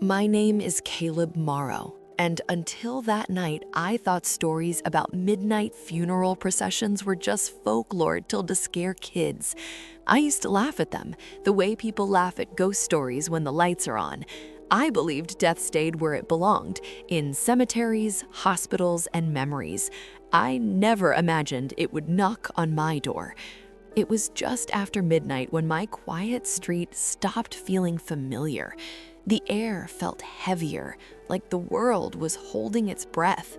My name is Caleb Morrow, and until that night, I thought stories about midnight funeral processions were just folklore told to scare kids. I used to laugh at them, the way people laugh at ghost stories when the lights are on. I believed death stayed where it belonged, in cemeteries, hospitals, and memories. I never imagined it would knock on my door. It was just after midnight when my quiet street stopped feeling familiar. The air felt heavier, like the world was holding its breath.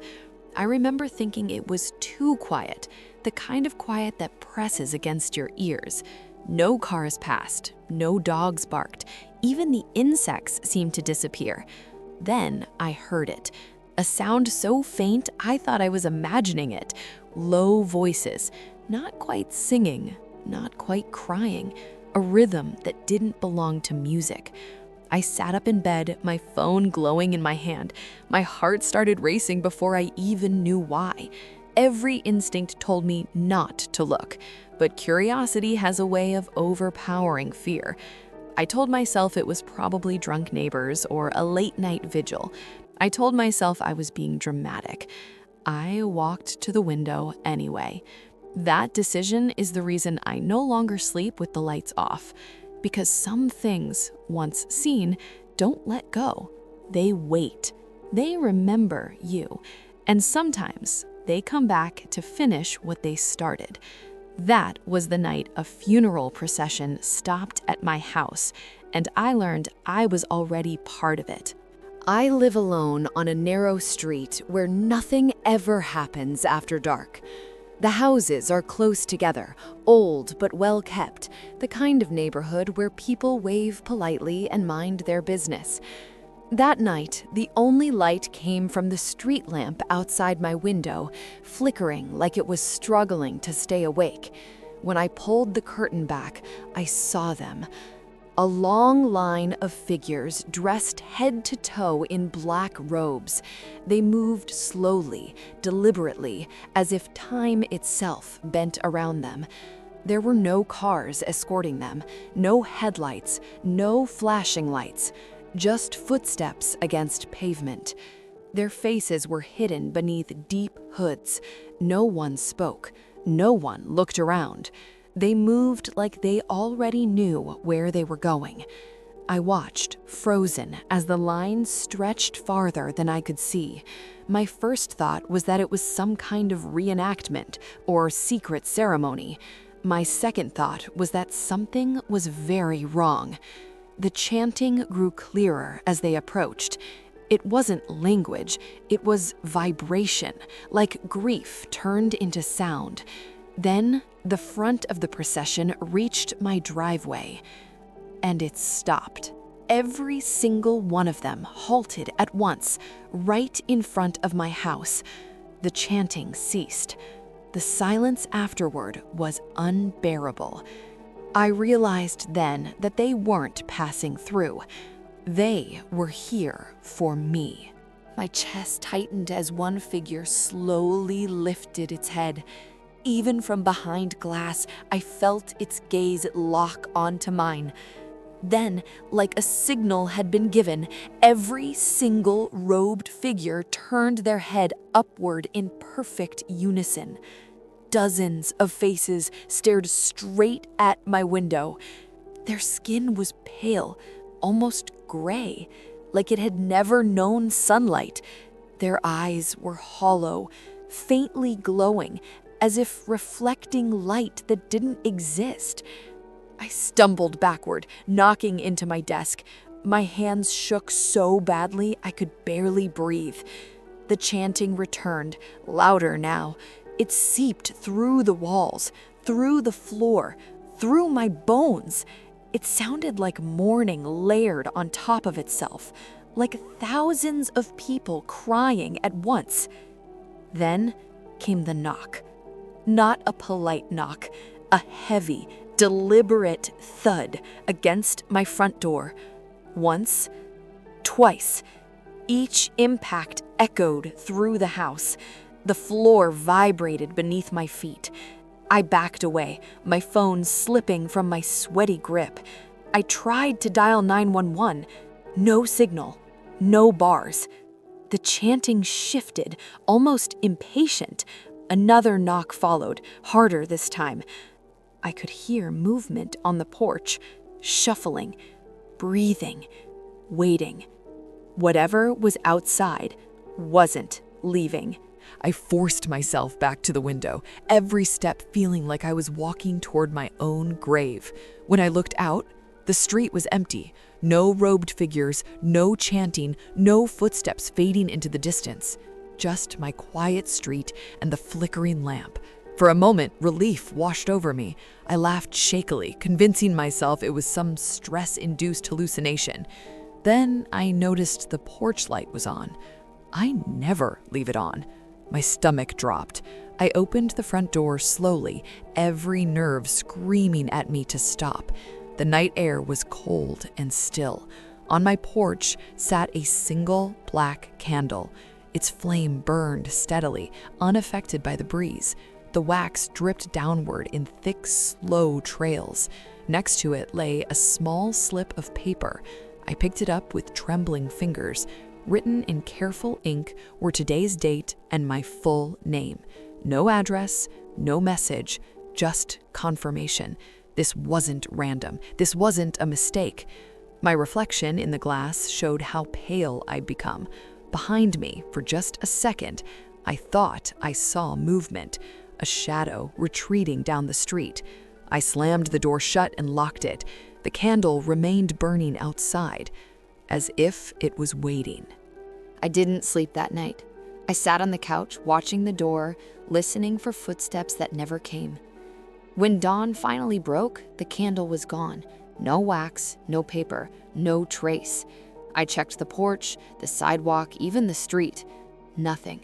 I remember thinking it was too quiet, the kind of quiet that presses against your ears. No cars passed, no dogs barked, even the insects seemed to disappear. Then I heard it, a sound so faint I thought I was imagining it. Low voices, not quite singing, not quite crying, a rhythm that didn't belong to music. I sat up in bed, my phone glowing in my hand. My heart started racing before I even knew why. Every instinct told me not to look, but curiosity has a way of overpowering fear. I told myself it was probably drunk neighbors or a late-night vigil. I told myself I was being dramatic. I walked to the window anyway. That decision is the reason I no longer sleep with the lights off. Because some things, once seen, don't let go. They wait. They remember you. And sometimes they come back to finish what they started. That was the night a funeral procession stopped at my house, and I learned I was already part of it. I live alone on a narrow street where nothing ever happens after dark. The houses are close together, old but well kept, the kind of neighborhood where people wave politely and mind their business. That night, the only light came from the street lamp outside my window, flickering like it was struggling to stay awake. When I pulled the curtain back, I saw them. A long line of figures dressed head to toe in black robes. They moved slowly, deliberately, as if time itself bent around them. There were no cars escorting them, no headlights, no flashing lights, just footsteps against pavement. Their faces were hidden beneath deep hoods. No one spoke. No one looked around. They moved like they already knew where they were going. I watched, frozen, as the line stretched farther than I could see. My first thought was that it was some kind of reenactment or secret ceremony. My second thought was that something was very wrong. The chanting grew clearer as they approached. It wasn't language, it was vibration, like grief turned into sound. Then, the front of the procession reached my driveway, and it stopped. Every single one of them halted at once, right in front of my house. The chanting ceased. The silence afterward was unbearable. I realized then that they weren't passing through. They were here for me. My chest tightened as one figure slowly lifted its head. Even from behind glass, I felt its gaze lock onto mine. Then, like a signal had been given, every single robed figure turned their head upward in perfect unison. Dozens of faces stared straight at my window. Their skin was pale, almost gray, like it had never known sunlight. Their eyes were hollow, faintly glowing, as if reflecting light that didn't exist. I stumbled backward, knocking into my desk. My hands shook so badly I could barely breathe. The chanting returned, louder now. It seeped through the walls, through the floor, through my bones. It sounded like mourning layered on top of itself, like thousands of people crying at once. Then came the knock. Not a polite knock, a heavy, deliberate thud against my front door. Once, twice. Each impact echoed through the house. The floor vibrated beneath my feet. I backed away, my phone slipping from my sweaty grip. I tried to dial 911. No signal. no bars. The chanting shifted, almost impatient. Another knock followed, harder this time. I could hear movement on the porch, shuffling, breathing, waiting. Whatever was outside wasn't leaving. I forced myself back to the window, every step feeling like I was walking toward my own grave. When I looked out, the street was empty. No robed figures, no chanting, no footsteps fading into the distance. Just my quiet street and the flickering lamp. For a moment, relief washed over me. I laughed shakily, convincing myself it was some stress-induced hallucination. Then I noticed the porch light was on. I never leave it on. My stomach dropped. I opened the front door slowly, every nerve screaming at me to stop. The night air was cold and still. On my porch sat a single black candle. Its flame burned steadily, unaffected by the breeze. The wax dripped downward in thick, slow trails. Next to it lay a small slip of paper. I picked it up with trembling fingers. Written in careful ink were today's date and my full name. No address, no message, just confirmation. This wasn't random. This wasn't a mistake. My reflection in the glass showed how pale I'd become. Behind me, for just a second, I thought I saw movement, a shadow retreating down the street. I slammed the door shut and locked it. The candle remained burning outside, as if it was waiting. I didn't sleep that night. I sat on the couch, watching the door, listening for footsteps that never came. When dawn finally broke, the candle was gone. No wax, no paper, no trace. I checked the porch, the sidewalk, even the street. Nothing.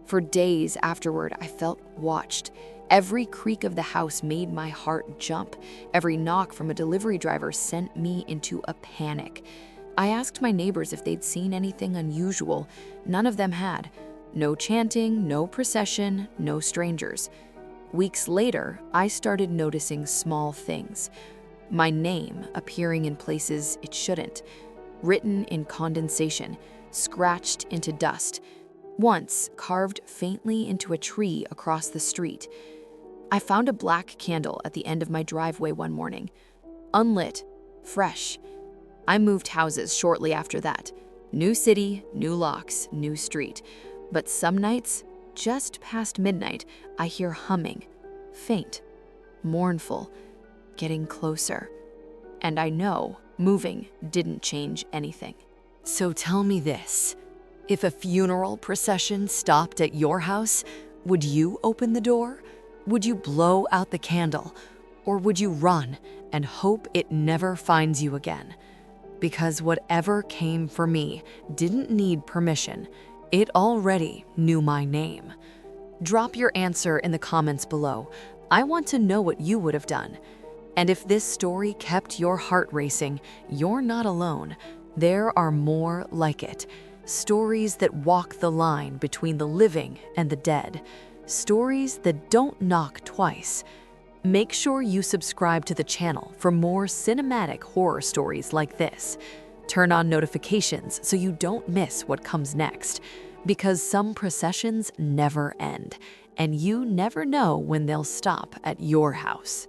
For days afterward, I felt watched. Every creak of the house made my heart jump. Every knock from a delivery driver sent me into a panic. I asked my neighbors if they'd seen anything unusual. None of them had. No chanting, no procession, no strangers. Weeks later, I started noticing small things. My name appearing in places it shouldn't. Written in condensation, scratched into dust. Once carved faintly into a tree across the street. I found a black candle at the end of my driveway one morning. Unlit, fresh. I moved houses shortly after that. New city, new locks, new street. But some nights, just past midnight, I hear humming, faint, mournful, getting closer. And I know moving didn't change anything. So tell me this, if a funeral procession stopped at your house, would you open the door? Would you blow out the candle? Or would you run and hope it never finds you again? Because whatever came for me didn't need permission. It already knew my name. Drop your answer in the comments below. I want to know what you would have done. And if this story kept your heart racing, you're not alone. There are more like it. Stories that walk the line between the living and the dead. Stories that don't knock twice. Make sure you subscribe to the channel for more cinematic horror stories like this. Turn on notifications so you don't miss what comes next. Because some processions never end, and you never know when they'll stop at your house.